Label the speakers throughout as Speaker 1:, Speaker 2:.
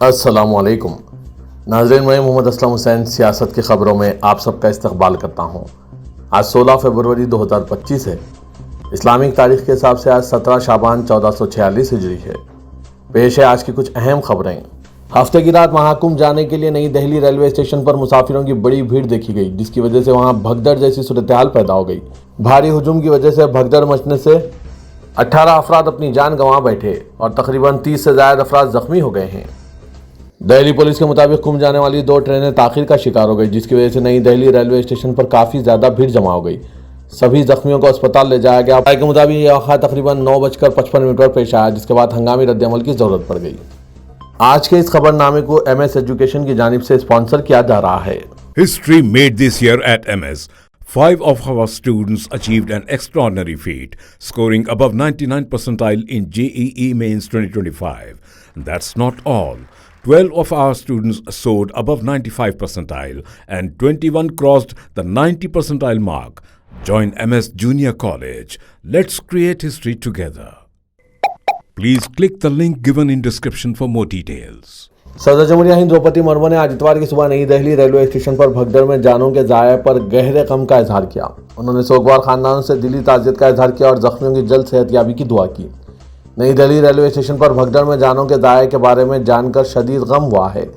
Speaker 1: अस्सलामुअलैकुम नाज़रीन, मैं मोहम्मद असलम हुसैन सियासत की ख़बरों में आप सबका इस्तकबाल करता हूँ। आज 16 फरवरी 2025 है। इस्लामिक तारीख के हिसाब से आज 17 शाबान 1446 हिजरी है। पेश है आज की कुछ अहम खबरें। हफ्ते की रात महाकुंभ जाने के लिए नई दिल्ली रेलवे स्टेशन पर मुसाफिरों की बड़ी भीड़ देखी गई, जिसकी वजह से वहां भगदड़ जैसी सूरत हाल पैदा हो गई। भारी हुजूम की वजह से भगदड़ मचने से 18 अफराद अपनी जान गंवा बैठे और तकरीबन 30 से ज़्यादा अफराद जख्मी हो गए हैं। दिल्ली पुलिस के मुताबिक कुंभ जाने वाली 2 ट्रेनें ताखिर का शिकार हो गई, जिसकी वजह से नई दिल्ली रेलवे स्टेशन पर काफ़ी ज़्यादा भीड़ जमा हो गई। सभी जख्मियों को अस्पताल ले जाया गया। के मुताबिक यह वाक़या तकरीबन 9:55 पर पेश आया, जिसके बाद हंगामी रद्द-ए-अमल की ज़रूरत पड़ गई। आज के इस खबरनामे को MS एजुकेशन की जानिब से स्पॉन्सर किया जा रहा है।
Speaker 2: History made this year at MS. 5 of our students achieved an extraordinary feat, scoring above 99 percentile in JEE Mains 2025. That's not all. 12 of our students soared above 95 percentile and 21 crossed the 90 percentile mark. Join MS Junior College. Let's create history together. Please click the link given in description for more details.
Speaker 1: सदर जमहूरिया हिंद द्रौपदी मुर्मू ने आज इतवार की सुबह नई Delhi railway station पर भगदड़ में जानों के ज़ाया पर गहरे गम का इजहार किया। उन्होंने सोगवार खानदानों से दिली ताज़ियत का इजहार किया और जख्मियों की जल्द सेहतयाबी की दुआ की। नई दिल्ली रेलवे स्टेशन पर भगदड़ में जानों के ज़ाया के बारे में जानकर शदीद गम हुआ है।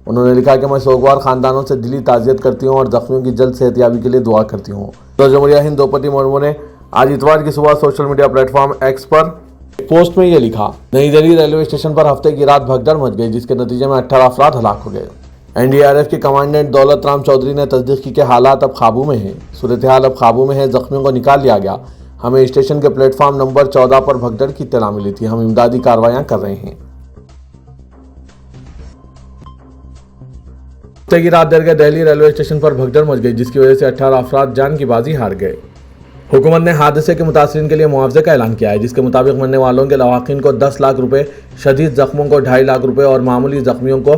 Speaker 1: उन्होंने लिखा कि मैं सोगवार खानदानों से दिली ताज़ियत करती हूँ और जख्मियों की जल्द सेहतयाबी के लिए दुआ करती हूँ। सदर जमहूरिया हिंद द्रौपदी मुर्मू ने आज इतवार की सुबह सोशल मीडिया प्लेटफॉर्म एक्स पर पोस्ट में यह लिखा, नई दिल्ली रेलवे स्टेशन पर हफ्ते की रात भगदड़ मच गई, जिसके नतीजे में 18 अफराद हलाक हो गए। NDRF के कमांडेंट दौलत राम चौधरी ने तस्दीक की कि हालात अब काबू में हैं। सूरत हाल अब काबू में है। जख्मियों को निकाल लिया गया। हमें स्टेशन के प्लेटफॉर्म नंबर 14 पर भगदड़ की इत्तला मिली थी। हम इमदादी कार्रवाइयां कर रहे हैं। हफ्ते की रात देर के दिल्ली रेलवे स्टेशन पर भगदड़ मच गई, जिसकी वजह से 18 अफराद जान की बाजी हार गए। हुकूमत ने हादसे के मुतासरीन के लिए मुआवजे का ऐलान किया है, जिसके मुताबिक मरने वालों के लवाकिन को 10 लाख रुपए, शदीद जख्मों को 2.5 लाख रुपए और मामूली जख्मियों को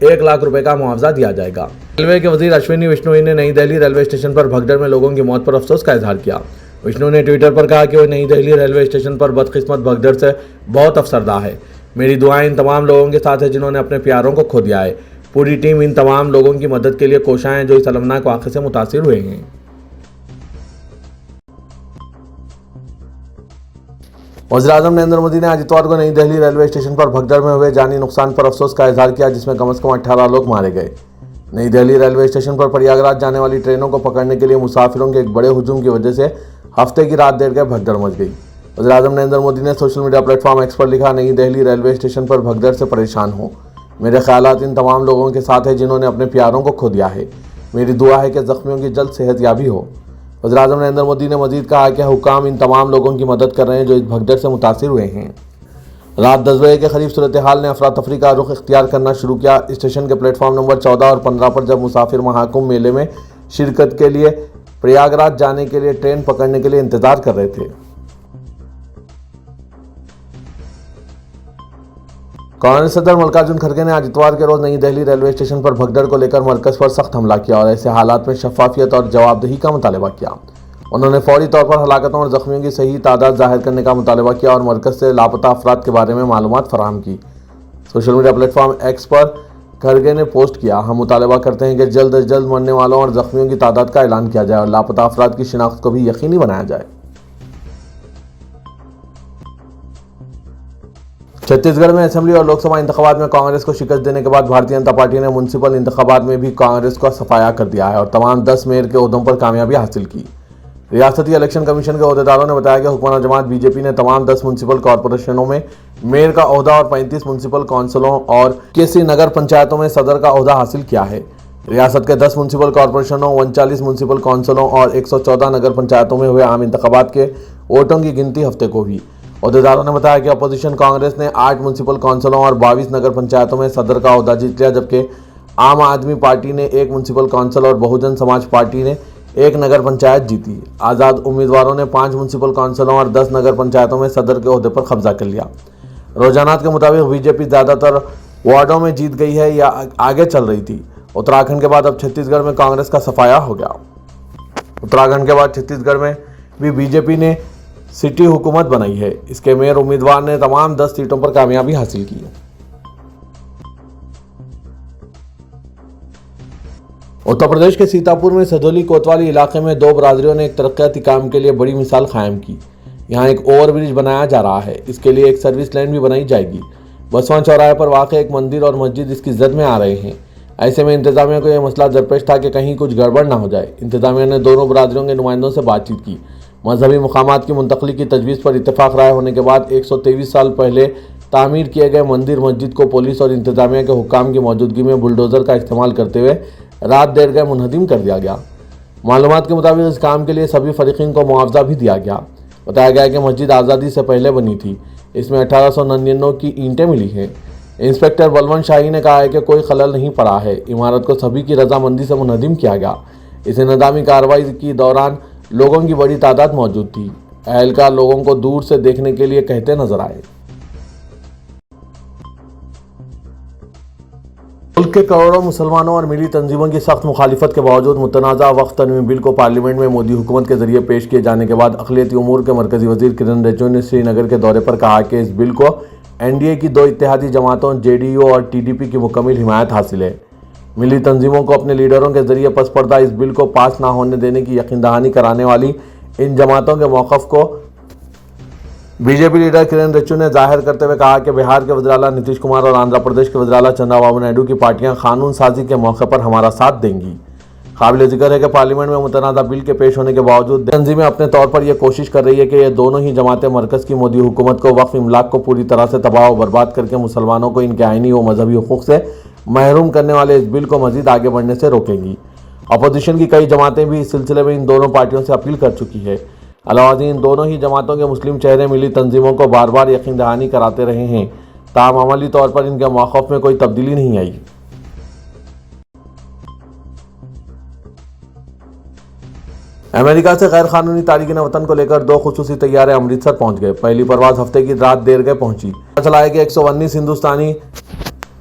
Speaker 1: 1 लाख रुपए का मुआवजा दिया जाएगा। रेलवे के वजीर अश्विनी वैष्णोई ने नई दिल्ली रेलवे स्टेशन पर भगदड़ में लोगों की मौत पर अफसोस का इजहार किया। वैष्णो ने ट्विटर पर कहा कि वो नई दिल्ली रेलवे स्टेशन पर बदकिस्मत भगदड़ से बहुत अफसरदा है। मेरी दुआएं इन तमाम लोगों के साथ है जिन्होंने अपने प्यारों को खो दिया है। पूरी टीम इन तमाम लोगों की मदद के लिए कोशां है जो इस अलमनाक वाक़े से मुतासिर हुए हैं। वज़ीर-ए-आज़म नरेंद्र मोदी ने आज इतवार को नई दिल्ली रेलवे स्टेशन पर भगदड़ में हुए जानी नुकसान पर अफसोस का इजहार किया, जिसमें कम से कम 18 लोग मारे गए। नई दिल्ली रेलवे स्टेशन पर प्रयागराज जाने वाली ट्रेनों को पकड़ने के लिए मुसाफिरों के एक बड़े हुजूम की वजह से हफ्ते की रात देर के भगदड़ मच गई। वज़ीर-ए-आज़म नरेंद्र मोदी ने सोशल मीडिया प्लेटफॉर्म एक्स पर लिखा, नई दिल्ली रेलवे स्टेशन पर भगदड़ से परेशान हूँ। मेरे ख्यालात इन तमाम लोगों के साथ है जिन्होंने अपने प्यारों को खो दिया है। मेरी दुआ है कि जख्मियों की जल्द सेहतयाबी हो। वज़ीर-ए-आज़म नरेंद्र मोदी ने मजीद कहा कि हुकाम इन तमाम लोगों की मदद कर रहे हैं जो इस भगदड़ से मुतासिर हुए हैं। रात 10 बजे के करीब सूरत हाल ने अफरा तफरी का रुख इख्तियार करना शुरू किया। स्टेशन के प्लेटफॉर्म नंबर 14 और 15 पर जब मुसाफिर महाकुंभ मेले में शिरकत के लिए प्रयागराज जाने के लिए ट्रेन पकड़ने के लिए इंतजार कर रहे थे। कांग्रेस सदर मल्लिकार्जुन खड़गे ने आज इतवार के रोज नई दिल्ली रेलवे स्टेशन पर भगदड़ को लेकर मरकज पर सख्त हमला किया और ऐसे हालात में शफाफियत और जवाबदेही का मुतालबा किया। उन्होंने फौरी तौर पर हलाकतों और जख्मियों की सही तादाद जाहिर करने का मुतालबा किया और मरकज से लापता अफराद के बारे में मालूमात फराहम की। सोशल मीडिया प्लेटफॉर्म एक्स पर खड़गे ने पोस्ट किया, हम मुतालबा करते हैं कि जल्द अज जल्द मरने वालों और जख्मियों की तादाद का ऐलान किया जाए और लापता अफराद की शिनाख्त को भी यकीनी बनाया जाए। छत्तीसगढ़ में असेंबली और लोकसभा इंतखाबात में कांग्रेस को शिकस्त देने के बाद भारतीय जनता पार्टी ने म्युनिसिपल इंतखाबात में भी कांग्रेस का सफाया कर दिया है और तमाम 10 मेयर के ओहदों पर कामयाबी हासिल की। रियासती इलेक्शन कमीशन के ओहदेदारों ने बताया कि हुकूमत जमात बीजेपी ने तमाम 10 म्युनिसिपल कॉरपोरेशनों में मेयर का ओहदा और 35 म्युनिसिपल काउंसिलों और 81 नगर पंचायतों में सदर का ओहदा हासिल किया है। रियासत के 10 म्युनिसिपल कॉरपोरेशनों, 39 म्युनिसिपल काउंसिलों और 114 नगर पंचायतों में हुए आम इंतखाबात के वोटों की गिनती हफ्ते को हुई। ओहदेदारों ने बताया कि अपोजिशन कांग्रेस ने 8 म्युनिसिपल काउंसिलों और 22 नगर पंचायतों में सदर का ओहदा जीत लिया, जबकि आम आदमी पार्टी ने 1 म्युनिसिपल काउंसिल और बहुजन समाज पार्टी ने 1 नगर पंचायत जीती। आज़ाद उम्मीदवारों ने 5 म्युनिसिपल काउंसिलों और 10 नगर पंचायतों में सदर के ओहदे पर कब्जा कर लिया। रुझानात के मुताबिक बीजेपी ज़्यादातर वार्डों में जीत गई है या आगे चल रही थी। उत्तराखंड के बाद अब छत्तीसगढ़ में कांग्रेस का सफाया हो गया। उत्तराखंड के बाद छत्तीसगढ़ में भी बीजेपी ने सिटी हुकूमत बनाई है। इसके मेयर उम्मीदवार ने तमाम 10 सीटों पर कामयाबी हासिल की है। उत्तर प्रदेश के सीतापुर में सदोली कोतवाली इलाके में दो बरादरियों ने एक तरक्याती काम के लिए बड़ी मिसाल कायम की। यहाँ एक ओवरब्रिज बनाया जा रहा है। इसके लिए एक सर्विस लाइन भी बनाई जाएगी। बसवां चौराहे पर वाक़ एक मंदिर और मस्जिद इसकी जद में आ रहे हैं। ऐसे में इंतजामिया को यह मसला दरपेश था कि कहीं कुछ गड़बड़ ना हो जाए। इंतजामिया ने दोनों बरादरियों के नुमाइंदों से बातचीत की। मजहबी मकामात की मुंतकली की तजवीज़ पर इत्तेफाक राय होने के बाद 123 साल पहले तामीर किए गए मंदिर मस्जिद को पुलिस और इंतजामिया के हुक्काम की मौजूदगी में बुलडोज़र का इस्तेमाल करते हुए रात देर गए मुनहदिम कर दिया गया। मालूमात के मुताबिक इस काम के लिए सभी फरीकीन को मुआवजा भी दिया गया। बताया गया कि मस्जिद आज़ादी से पहले बनी थी। इसमें 1899 की ईंटें मिली हैं। इंस्पेक्टर बलवंत शाही ने कहा है कि कोई खलल नहीं पड़ा है। इमारत को सभी की रजामंदी से मुनहदिम किया गया। इस इंतजामी कार्रवाई के दौरान लोगों की बड़ी तादाद मौजूद थी। एहलकार लोगों को दूर से देखने के लिए कहते नजर आए। मुल्क के करोड़ों मुसलमानों और मिली तंजीमों की सख्त मुखालिफत के बावजूद मुतनाज़ा वक्फ तनवीम बिल को पार्लियामेंट में मोदी हुकूमत के जरिए पेश किए जाने के बाद अक़लियती उमूर के मरकजी वजीर किरण रिजिजू ने श्रीनगर के दौरे पर कहा कि इस बिल को एनडीए की दो इत्तेहादी जमातों जेडीयू और टीडीपी की मुकम्मल हिमायत हासिल है। मिली तंजीमों को अपने लीडरों के जरिए पसपर्दा इस बिल को पास ना होने देने की यकीन दहानी कराने वाली इन जमातों के मौक़िफ़ को बीजेपी लीडर किरण रिजिजू ने जाहिर करते हुए कहा कि बिहार के वज़ीर आला नीतीश कुमार और आंध्र प्रदेश के वज़ीर आला चंद्रबाबू नायडू की पार्टियां कानून साजी के मौके पर हमारा साथ देंगी। काबिल जिक्र है कि पार्लियामेंट में मुतनाज़ा बिल के पेश होने के बावजूद तंजीमें अपने तौर पर यह कोशिश कर रही है कि ये दोनों ही जमातें मरकज़ की मोदी हुकूमत को वक्फ इमलाक को पूरी तरह से तबाह व बर्बाद करके मुसलमानों को इनके आइनी व मजहबी हुकूक से महरूम करने वाले इस बिल को मजीद आगे बढ़ने से रोकेंगी। अपोजिशन की कई जमातें भी इस सिलसिले में इन दोनों पार्टियों से अपील कर चुकी है। अलावा इन दोनों ही जमातों के मुस्लिम चेहरे मिली तंजीमों को बार बार यकीन दहानी कराते रहे हैं, ताहम अमली तौर पर इनके मौक़िफ़ में कोई तब्दीली नहीं आई। अमेरिका से गैर कानूनी तारिकीन वतन को लेकर दो खुसूसी तैयारे अमृतसर पहुंच गए। पहली परवाज हफ्ते की रात देर गए पहुंची। पता चला है कि 119 हिंदुस्तानी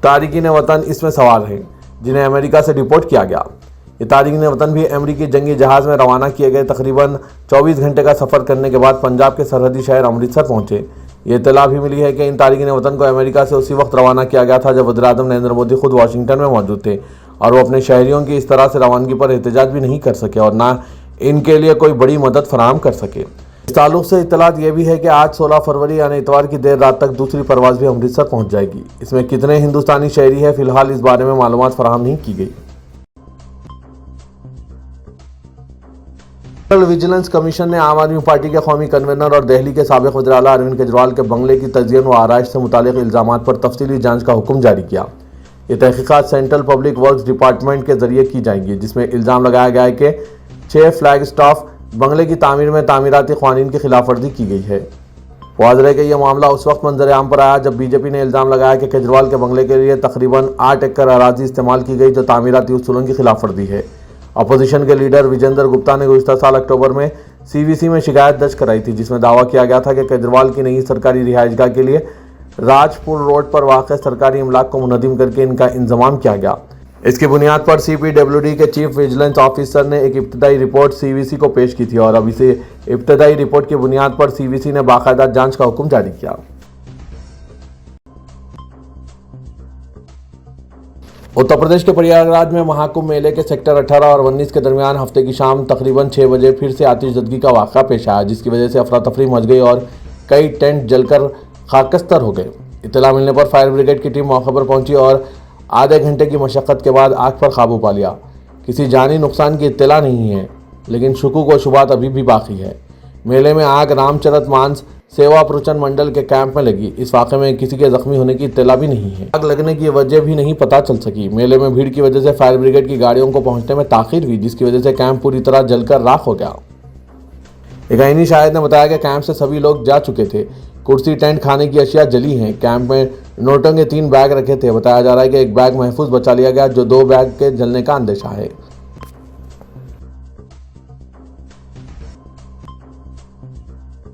Speaker 1: तारिकीन वतन इसमें सवार हैं, जिन्हें अमेरिका से डिपोर्ट किया गया। ये तारिकीन वतन भी अमेरिकी जंगी जहाज़ में रवाना किए गए तकरीबन 24 घंटे का सफ़र करने के बाद पंजाब के सरहदी शहर अमृतसर पहुंचे। ये इत्तला भी मिली है कि इन तारिकीन वतन को अमेरिका से उसी वक्त रवाना किया गया था जब वज़ीर-ए-आज़म नरेंद्र मोदी खुद वाशिंगटन में मौजूद थे और वो अपने शहरियों की इस तरह से रवानगी पर एहतजाज भी नहीं कर सके और ना इनके लिए कोई बड़ी मदद फराहम कर सके। इस ताल्लुक से इत्तलात ये भी है कि आज 16 फरवरी यानी इतवार की देर रात तक दूसरी परवाज़ भी अमृतसर पहुँच जाएगी। इसमें कितने हिंदुस्तानी शहरी है फिलहाल इस बारे में मालूमात फराहम नहीं की गई। विजिलेंस कमीशन ने आम आदमी पार्टी के कौमी कन्वीनर और दिल्ली के साबिक वज़ीर आला अरविंद केजरीवाल के बंगले की तज़यीन व आराइश से मुतालिक इल्ज़ामात पर तफसीली जांच का हुक्म जारी किया। ये तहकीकात सेंट्रल पब्लिक वर्क्स डिपार्टमेंट के जरिए की जाएंगी, जिसमें इल्ज़ाम लगाया गया है कि 6 फ्लैग स्टाफ बंगले की तामीर में तामीराती क़वानीन की खिलाफ वर्जी की गई है। वाज़ेह है कि यह मामला उस वक्त मंजर आम पर आया जब बीजेपी ने इल्ज़ाम लगाया कि केजरीवाल के बंगले के लिए तकरीबन 8 एकड़ अराजी इस्तेमाल की गई, जो तामीराती उसूलों की खिलाफ वर्जी है। अपोजिशन के लीडर विजेंद्र गुप्ता ने गुज़िश्ता साल अक्टूबर में सीवीसी में शिकायत दर्ज कराई थी, जिसमें दावा किया गया था कि केजरीवाल की नई सरकारी रिहाइशगाह के लिए राजपुर रोड पर वाक़ सरकारी इमलाक को मुनहदिम करके इनका इंतजाम किया गया। इसकी बुनियाद पर CPWD के चीफ विजिलेंस ऑफिसर ने एक इब्तदाई रिपोर्ट सीवीसी को पेश की थी और अब इसे इब्तदाई रिपोर्ट की बुनियाद पर सीवीसी ने बाकायदा जांच का हुक्म जारी किया। उत्तर प्रदेश के प्रयागराज में महाकुंभ मेले के सेक्टर 18 और 19 के दरमियान हफ्ते की शाम तकरीबन 6 बजे फिर से आतिशज़दगी का वाक़ा पेश आया, जिसकी वजह से अफरा तफरी मच गई और कई टेंट जलकर खाकस्तर हो गए। इत्तला मिलने पर फायर ब्रिगेड की टीम मौके पर पहुंची और आधे घंटे की मशक्क़त के बाद आग पर काबू पा लिया। किसी जानी नुकसान की इत्तला नहीं है, लेकिन शुकूक व शुबात अभी भी बाकी है। मेले में आग रामचरित मानस सेवा प्रवचन मंडल के कैंप में लगी। इस वाक़े में किसी के जख्मी होने की इत्तला भी नहीं है। आग लगने की वजह भी नहीं पता चल सकी। मेले में भीड़ की वजह से फायर ब्रिगेड की गाड़ियों को पहुंचने में ताख़ीर हुई, जिसकी वजह से कैंप पूरी तरह जलकर राख हो गया। एक आईनी शाहिद ने बताया कि कैंप से सभी लोग जा चुके थे। कुर्सी, टेंट, खाने की अशिया जली हैं। कैंप में नोटों के 3 बैग रखे थे। बताया जा रहा है कि एक बैग महफूज बचा लिया गया, जो 2 बैग के जलने का अंदेशा है।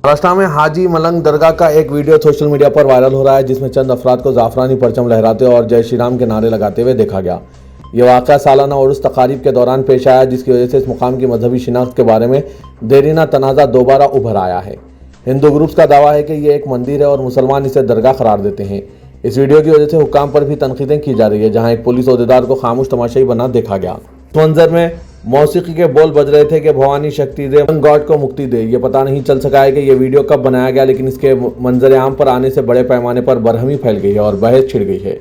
Speaker 1: महाराष्ट्र में हाजी मलंग दरगाह का एक वीडियो सोशल मीडिया पर वायरल हो रहा है, जिसमें चंद अफराद को जाफरानी परचम लहराते और जय श्री राम के नारे लगाते हुए देखा गया। ये वाक़या सालाना उर्स तकारीब के दौरान पेश आया, जिसकी वजह से इस मुकाम की मजहबी शिनाख्त के बारे में देरीना तनाज़ा दोबारा उभर आया है। हिंदू ग्रुप्स का दावा है कि ये एक मंदिर है और मुसलमान इसे दरगाह करार देते हैं। इस वीडियो की वजह से हुक्काम पर भी तनकीदें की जा रही है, जहां एक पुलिस अहदेदार को खामोश तमाशाई बना देखा गया। मंजर में मौसीकी के बोल बज रहे थे कि भवानी शक्ति दे, गॉड को मुक्ति दे। ये पता नहीं चल सका है कि ये वीडियो कब बनाया गया, लेकिन इसके मंजर आम पर आने से बड़े पैमाने पर बरहमी फैल गई है और बहस छिड़ गई है।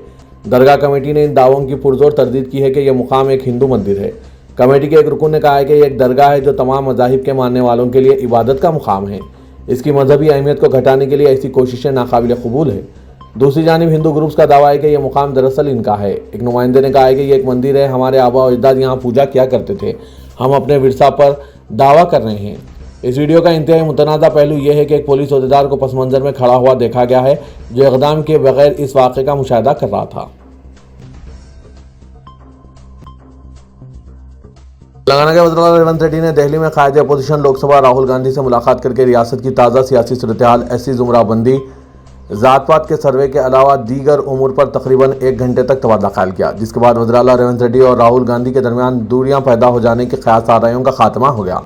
Speaker 1: दरगाह कमेटी ने इन दावों की पुरजोर तरदीद की है कि यह मुकाम एक हिंदू मंदिर है। कमेटी के एक रुकन ने कहा है कि यह एक दरगाह है जो तमाम मज़ाहिब के मानने वालों के लिए इबादत का मुकाम है। इसकी मजहबी अहमियत को घटाने के लिए ऐसी कोशिशें नाकाबिल कबूल है। दूसरी जानिब हिंदू ग्रुप्स का दावा है कि यह मुकाम दरअसल इनका है। एक नुमाइंदे ने कहा है कि यह एक मंदिर है, हमारे आबा और अजदाद यहाँ पूजा किया करते थे, हम अपने विरसा पर दावा कर रहे हैं। इस वीडियो का इंतहाई मुतनाज़ा पहलू यह है कि एक पुलिस अहदेदार को पस मंज़र में खड़ा हुआ देखा गया है जो इक़दाम के बगैर इस वाक़े का मुशाहिदा कर रहा था। तेलंगाना के वज़ीर रेवंत रेड्डी ने दिल्ली में क़ायदे अपोजिशन लोकसभा राहुल गांधी से मुलाकात करके रियासत की ताज़ा सियासी सूरत-ए-हाल, एससी ज़ुमराबंदी, ज़ात-पात के सर्वे के अलावा दीगर उमूर पर तकरीबन 1 घंटे तक तबादला ख्याल किया, जिसके बाद वज़ीर आला रेवंत रेड्डी और राहुल गांधी के दरमियान दूरियां पैदा हो जाने के क़यास आराइयों का खात्मा हो गया।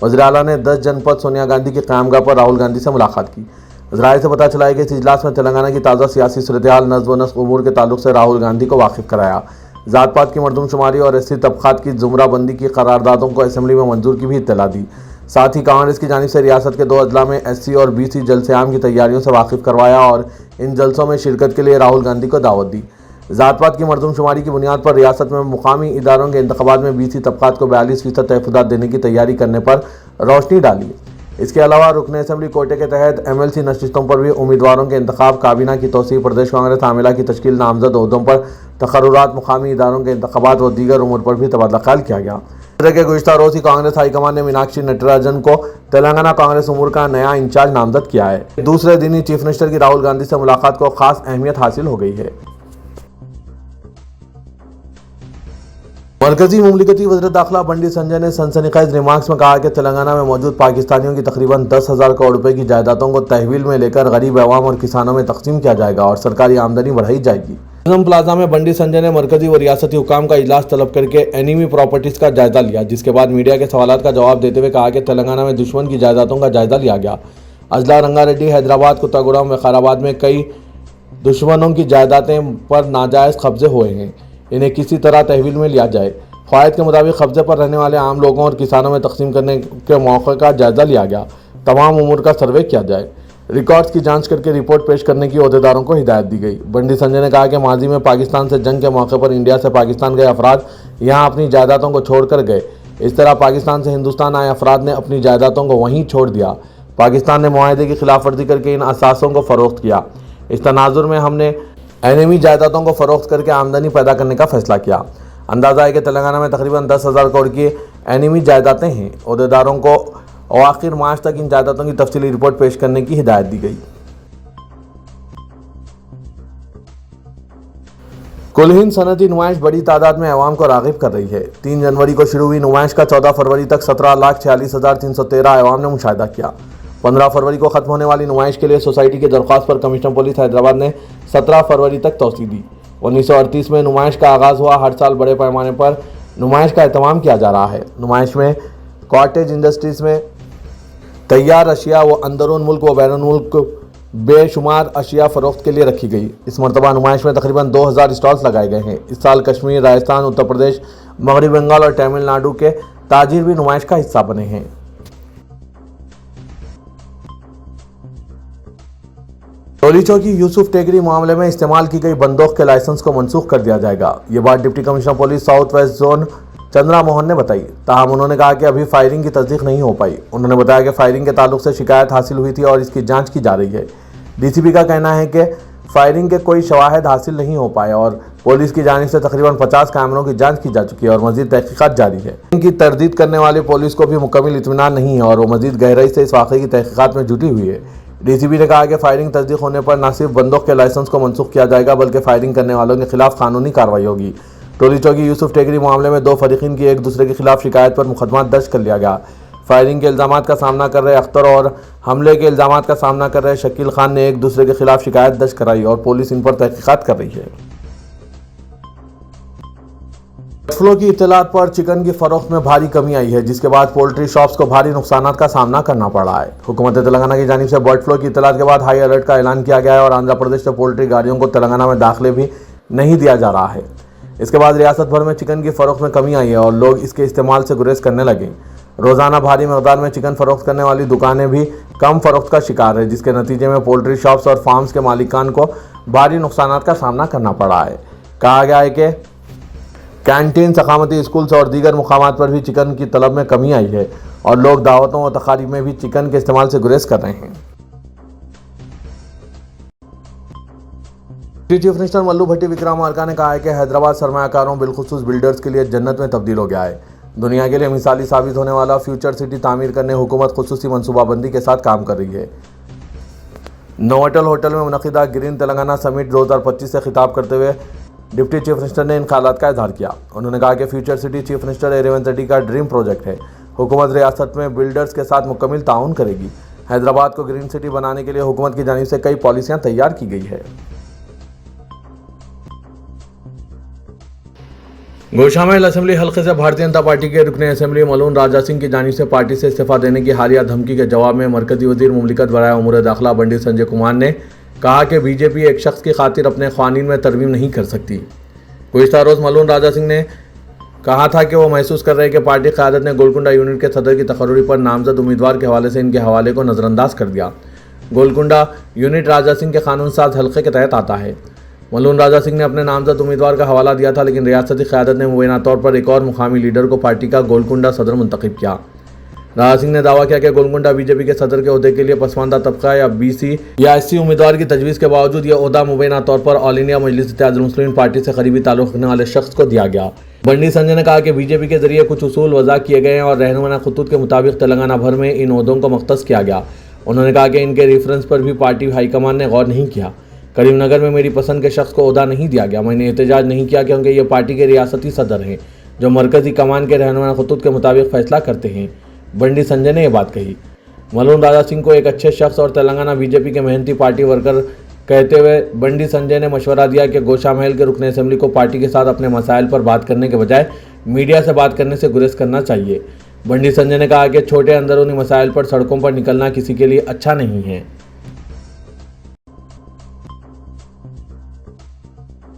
Speaker 1: वज़ीर आला ने 10 जनपद सोनिया गांधी की क़यामगाह पर राहुल गांधी से मुलाकात की। ज़राए से पता चला है कि इस इजलास में तेलंगाना की ताज़ा सियासी सूरत-ए-हाल, नज़्म व नस्क़ उमूर के ताल्लुक से राहुल गांधी को वाकिफ़ कराया। ज़ात-पात की मरदमशुमारी और एससी तबक़ात की ज़ुमराबंदी की करारदादों को असेंबली में मंजूर की भी इत्तला दी। साथ ही कांग्रेस की जानिब से रियासत के 2 अजला में एससी और बीसी जलसे-आम की तैयारियों से वाकिफ़ करवाया और इन जलसों में शिरकत के लिए राहुल गांधी को दावत दी। ज़ात-पात की मरदमशुमारी की बुनियाद पर रियासत में मुकामी इदारों के इंतख़ाबात में बीसी तबक़ात को 42% तहफ़्फ़ुज़ात देने की तैयारी करने पर रोशनी डाली। इसके अलावा रुकन असेंबली कोटे के तहत एमएलसी नशिस्तों पर भी उम्मीदवारों के इंतखाब, काबीना की तोसीफ़, प्रदेश कांग्रेस आमिला की तश्कील, नामजद ओहदों पर तक़र्रुरात, मुकामी इदारों के इंतखाबात व दीगर उमूर पर भी तबादला ख्याल किया गया। के गुज़िश्ता रोज़ ही कांग्रेस हाईकमान ने मीनाक्षी नटराजन को तेलंगाना कांग्रेस उमूर का नया इंचार्ज नामजद किया है। दूसरे दिन ही चीफ मिनिस्टर की राहुल गांधी से मुलाकात को खास अहमियत हासिल हो गई है। मरकजी मुमलिकती वज़ीर दाखिला बंडी संजय ने सनसनीखेज़ रिमार्क्स में कहा कि तेलंगाना में मौजूद पाकिस्तानियों की तकरीबन 10,000 करोड़ रुपए की जायदादों को तहवील में लेकर गरीब अवाम और किसानों में तकसीम किया जाएगा और सरकारी आमदनी बढ़ाई जाएगी। प्लाजा में बंडी संजय ने मरकजी व रियासती हुकाम का इजलास तलब करके एनिमी प्रॉपर्टीज का जायजा लिया, जिसके बाद मीडिया के सवालात का जवाब देते हुए कहा कि तेलंगाना में दुश्मन की जायदादों का जायजा लिया गया। अजला, रंगारेड्डी, हैदराबाद, कुत्तागुड़म, वकाराबाद में कई दुश्मनों की जायदादें पर नाजायज़ कब्जे हुए हैं, इन्हें किसी तरह तहवील में लिया जाए। क़वायद के मुताबिक कब्जे पर रहने वाले आम लोगों और किसानों में तकसीम करने के मौके का जायजा लिया गया। तमाम उमूर का सर्वे किया जाए, रिकॉर्ड्स की जांच करके रिपोर्ट पेश करने की ओहदेदारों को हिदायत दी गई। बंडी संजय ने कहा कि माजी में पाकिस्तान से जंग के मौके पर इंडिया से पाकिस्तान गए अफराद यहाँ अपनी जायदादों को छोड़कर गए। इस तरह पाकिस्तान से हिंदुस्तान आए अफराद ने अपनी जायदादों को वहीं छोड़ दिया। पाकिस्तान ने मुआहदे की खिलाफ वर्जी करके इन असासों को फ़रोख्त किया। इस तनाजुर में हमने एनिमी जायदादों को फ़रोख्त करके आमदनी पैदा करने का फैसला किया। अंदाज़ा है कि तेलंगाना में तकरीबन 10,000 करोड़ की एनिमी जायदादें हैं। ओहदेदारों को आखिर मार्च तक इन जायदादों की तफसीली रिपोर्ट पेश करने की हिदायत दी गई। कुलहिंद सनअती नुमाइश बड़ी तादाद में अवाम को राग़िब कर रही है। 3 जनवरी को शुरू हुई नुमाइश का 14 फरवरी तक 17,46,313 अवाम ने मुशाहिदा किया। 15 फरवरी को ख़त्म होने वाली नुमाइश के लिए सोसाइटी की दरख्वास्त पर कमिश्नर पुलिस हैदराबाद ने 17 फरवरी तक तौसीह दी। 1938 में नुमाइश का आगाज़ हुआ। हर साल बड़े पैमाने पर नुमाइश का एहतमाम किया जा रहा है। नुमाइश में कॉटेज इंडस्ट्रीज़ में तैयार अशिया व अंदरून मुल्क व बैरून मुल्क बेशुमार अशिया फ़रोख्त के लिए रखी गई। इस मरतबा नुमाइश में तकरीबन 2,000 स्टॉल्स लगाए गए हैं। इस साल कश्मीर, राजस्थान, उत्तर प्रदेश, मगरबी बंगाल और तमिलनाडु के ताजिर भी नुमाइश का हिस्सा बने हैं। टोली चौकी यूसुफ टेकरी मामले में इस्तेमाल की गई बंदूक के लाइसेंस को मनसूख कर दिया जाएगा। ये बात deputy commissioner police south west zone Chandra Mohan ने बताई। ताहम उन्होंने कहा कि अभी फायरिंग की तस्दीक नहीं हो पाई। उन्होंने बताया कि फायरिंग के ताल्लुक से शिकायत हासिल हुई थी और इसकी जांच की जा रही है। डीसीपी का कहना है कि फायरिंग के कोई शवाहिद हासिल नहीं हो पाए और पुलिस की जानिब से तकरीबन 50 कैमरों की जांच की जा चुकी है और मजीद तहकीकात जारी है। इनकी तरदीद करने वाली पुलिस को भी मुकम्मल इत्मीनान नहीं है और वो मजीद गहराई से इस वाक़े की तहकीकात में जुटी हुई है। डीसीपी ने कहा कि फायरिंग तस्दीक होने पर न सिर्फ बंदूक के लाइसेंस को मनसूख किया जाएगा बल्कि फायरिंग करने वालों के खिलाफ कानूनी कार्रवाई होगी। टोली चौकी यूसुफ टेकरी मामले में 2 फरीकीन की एक दूसरे के खिलाफ शिकायत पर मुकदमा दर्ज कर लिया गया। फायरिंग के इल्ज़ामात का सामना कर रहे अख्तर और हमले के इल्ज़ामात का सामना कर रहे शकील खान ने एक दूसरे के खिलाफ शिकायत दर्ज कराई और पुलिस इन पर तहकीकात कर रही है। बर्ड फ्लू की इत्तलात पर चिकन की फरोख्त में भारी कमी आई है, जिसके बाद पोल्ट्री शॉप्स को भारी नुकसानात का सामना करना पड़ रहा है। हुकूमत तेलंगाना की जानिब से बर्ड फ्लू की इत्तलात के बाद हाई अलर्ट का ऐलान किया गया है और आंध्र प्रदेश से पोल्ट्री गाड़ियों को तेलंगाना में दाखिले भी नहीं दिया जा रहा है। इसके बाद रियासत भर में चिकन की फरोख्त में कमी आई है और लोग इसके इस्तेमाल से गुरेज करने लगे। रोजाना भारी मकदार में चिकन फरोख्त करने वाली दुकानें भी कम फरोख्त का शिकार है, जिसके नतीजे में पोल्ट्री शॉप्स और फार्म्स के मालिकान को भारी नुकसान का सामना करना पड़ा है। कहा गया है कि कैंटीन, सखामती स्कूल्स और दीगर मुकामात पर भी चिकन की तलब में कमी आई है और लोग दावतों और तकारीब में भी चिकन के इस्तेमाल से गुरेज कर रहे हैं। चीफ मिनिस्टर मल्लू भट्टी विक्रमार्का ने कहा है कि हैदराबाद सरमायाकारों बिलखुसूस बिल्डर्स के लिए जन्नत में तब्दील हो गया है। दुनिया के लिए मिसाली साबित होने वाला फ्यूचर सिटी तामीर करने हुकूमत खुसूसी मनसूबाबंदी के साथ काम कर रही है। नोवोटेल होटल में मुनक़िदा ग्रीन तेलंगाना समिट 2025 से खिताब करते हुए डिप्टी चीफ मिनिस्टर ने इन ख्यालात का इजहार किया। उन्होंने कहा कि future city chief minister Revanth Reddy का ड्रीम प्रोजेक्ट है। हुकूमत रियासत में बिल्डर्स के साथ मुकम्मल ताउन करेगी। हैदराबाद को ग्रीन सिटी बनाने के लिए हुकूमत की जानिब से कई पॉलिसियाँ तैयार की गई है। गोशामहल असेंबली हल्के से भारतीय जनता पार्टी के रुकने असेंबली मलून राजा सिंह की जानिब से पार्टी से इस्तीफा देने की हालिया धमकी के जवाब में मरकजी वजीर मुमलिकत बराए उमूर दाखिला बंडी संजय कुमार ने कहा कि बीजेपी एक शख्स की खातिर अपने ख़वानीन में तरमीम नहीं कर सकती। गुज़िश्ता रोज़ मलून राजा सिंह ने कहा था कि वो महसूस कर रहे हैं कि पार्टी क़यादत ने गोलकुंडा यूनिट के सदर की तकर्री पर नामजद उम्मीदवार के हवाले से इनके हवाले को नज़रअंदाज कर दिया। गोलकुंडा यूनिट राजा सिंह के कानून साज हल्के के तहत आता है। मलून राजा सिंह ने अपने नामजद उम्मीदवार का हवाला दिया था, लेकिन रियासती क़यादत ने मुबैना तौर पर एक और मुकामी लीडर को पार्टी का गोलकुंडा सदर मुंतखब किया। राजा सिंह ने दावा किया कि गोलकुंडा बीजेपी के सदर के ओहदे के लिए पसमानदा तबका या BC या SC उम्मीदवार की तजवीज़ के बावजूद यह ओहदा मुबैना तौर पर ऑल इंडिया मजलिस इत्तेहादुल मुस्लिमीन पार्टी से करीबी ताल्लुक़ रखने वाले शख्स को दिया गया। बंडी संजय ने कहा कि बीजेपी के जरिए कुछ उसूल वज़ा किए गए हैं और रहनुमा खतूत के मुताबिक तेलंगाना भर में इन ओहदों को मख्तस किया गया। उन्होंने कहा कि इनके रेफरेंस पर भी पार्टी हाईकमान ने गौर नहीं किया। करीमनगर में मेरी पसंद के शख्स को ओहदा नहीं दिया गया। मैंने एहतजाज नहीं किया क्योंकि ये पार्टी के रियासती सदर हैं जो मरकजी कमान के रहनुमा खतूत के मुताबिक फैसला करते हैं। बंडी संजय ने यह बात कही। मलून राजा सिंह को एक अच्छे शख्स और तेलंगाना बीजेपी के मेहनती पार्टी वर्कर कहते हुए बंडी संजय ने मशवरा दिया कि गोशामहल के रुकन असेंबली को पार्टी के साथ अपने मसाइल पर बात करने के बजाय मीडिया से बात करने से गुरेज करना चाहिए। बंडी संजय ने कहा कि छोटे अंदरूनी मसाइल पर सड़कों पर निकलना किसी के लिए अच्छा नहीं है।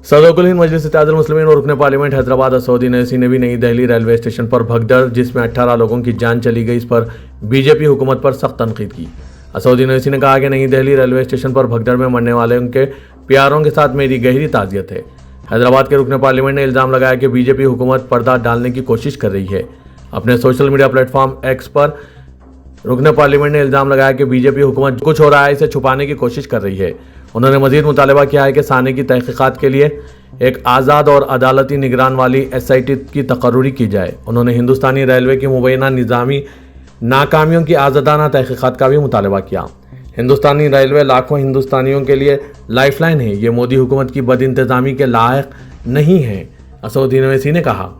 Speaker 1: सदरुल हिंद मजलिस इत्तेहादुल मुस्लिमीन और रुकने पार्लियामेंट हैदराबाद असदुद्दीन ओवैसी ने भी नई दिल्ली रेलवे स्टेशन पर भगदड़ जिसमें 18 लोगों की जान चली गई, इस पर बीजेपी हुकूमत पर सख्त तनकीद की। असदुद्दीन ओवैसी ने कहा कि नई दिल्ली रेलवे स्टेशन पर भगदड़ में मरने वाले उनके प्यारों के साथ मेरी गहरी ताज़ियत है। हैदराबाद के रुकने पार्लियामेंट ने इल्ज़ाम लगाया कि बीजेपी हुकूमत पर्दा डालने की कोशिश कर रही है। अपने सोशल मीडिया प्लेटफॉर्म एक्स पर रुकने पार्लियामेंट ने इल्ज़ाम लगाया कि बीजेपी हुकूमत कुछ हो रहा है इसे छुपाने की कोशिश कर रही है। उन्होंने मजीद मुतालबा किया है कि साने की तहकीकात के लिए एक आज़ाद और अदालती निगरान वाली SIT की तकर्री की जाए। उन्होंने हिंदुस्तानी रेलवे की मुबैना निज़ामी नाकामियों की आज़ादाना तहकीकात का भी मुतालबा किया। हिंदुस्तानी रेलवे लाखों हिंदुस्तानियों के लिए लाइफलाइन है। ये मोदी हुकूमत की बदइंतज़ामी के लायक नहीं है, असदुद्दीन ओवैसी ने कहा।